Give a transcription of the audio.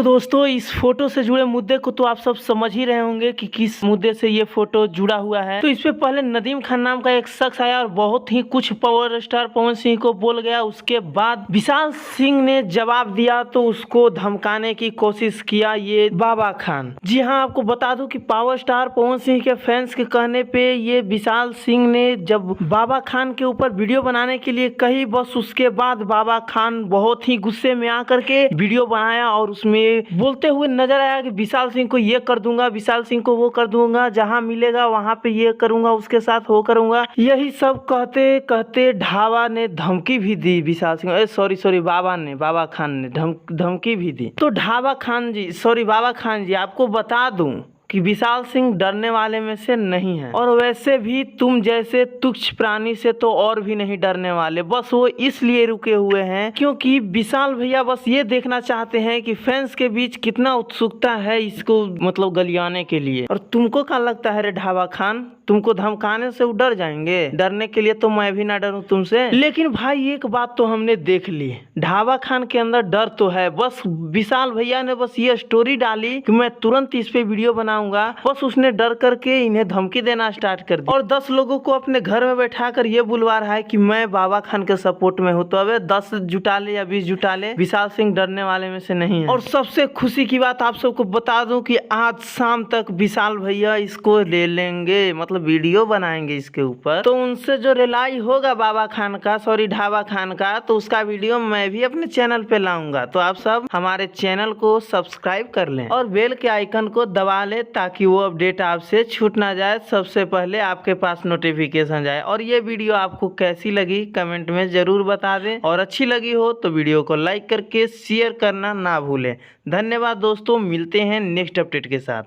तो दोस्तों इस फोटो से जुड़े मुद्दे को तो आप सब समझ ही रहे होंगे कि किस मुद्दे से ये फोटो जुड़ा हुआ है। तो इस पे पहले नदीम खान नाम का एक शख्स आया और बहुत ही कुछ पावर स्टार पवन सिंह को बोल गया। उसके बाद विशाल सिंह ने जवाब दिया तो उसको धमकाने की कोशिश किया ये बाबा खान। जी हाँ, आपको बता दूं कि पावर स्टार पवन सिंह के फैंस के कहने पे ये विशाल सिंह ने जब बाबा खान के ऊपर वीडियो बनाने के लिए कही, बस उसके बाद बाबा खान बहुत ही गुस्से में आकर के वीडियो बनाया और उसमें बोलते हुए नजर आया कि विशाल सिंह को ये कर दूंगा, विशाल सिंह को वो कर दूंगा, जहां मिलेगा वहां पे ये करूंगा, उसके साथ वो करूंगा। यही सब कहते कहते ढाबा ने धमकी भी दी विशाल सिंह, सॉरी बाबा खान ने धमकी भी दी। तो बाबा खान जी आपको बता दूं कि विशाल सिंह डरने वाले में से नहीं है, और वैसे भी तुम जैसे तुच्छ प्राणी से तो और भी नहीं डरने वाले। बस वो इसलिए रुके हुए हैं क्योंकि विशाल भैया बस ये देखना चाहते हैं कि फैंस के बीच कितना उत्सुकता है इसको मतलब गलियाने के लिए। और तुमको क्या लगता है रे ढाबा खान, तुमको धमकाने से वो डर जाएंगे? डरने के लिए तो मैं भी ना डरूं तुमसे। लेकिन भाई एक बात तो हमने देख ली, ढाबा खान के अंदर डर तो है। बस विशाल भैया ने बस ये स्टोरी डाली कि मैं तुरंत इस पे वीडियो बनाऊंगा, बस उसने डर करके इन्हें धमकी देना स्टार्ट कर दी और 10 लोगों को अपने घर में बैठा कर ये बुलवा रहा है कि मैं बाबा खान के सपोर्ट में हूँ। तो अब 10 जुटा ले या 20 जुटा ले, विशाल सिंह डरने वाले में से नहीं है। और सबसे खुशी की बात आप सबको बता दूं कि आज शाम तक विशाल भैया इसको ले लेंगे, मतलब वीडियो बनाएंगे इसके ऊपर। तो उनसे जो रिलाई होगा ढाबा खान का, तो उसका वीडियो मैं भी अपने चैनल पे लाऊंगा। तो आप सब हमारे चैनल को सब्सक्राइब कर लें और बेल के आइकन को दबा लें ताकि वो अपडेट आपसे छूट ना जाए, सबसे पहले आपके पास नोटिफिकेशन जाए। और ये वीडियो आपको कैसी लगी कमेंट में जरूर बता दें, और अच्छी लगी हो तो वीडियो को लाइक करके शेयर करना ना भूलें। धन्यवाद दोस्तों, मिलते हैं नेक्स्ट अपडेट के साथ।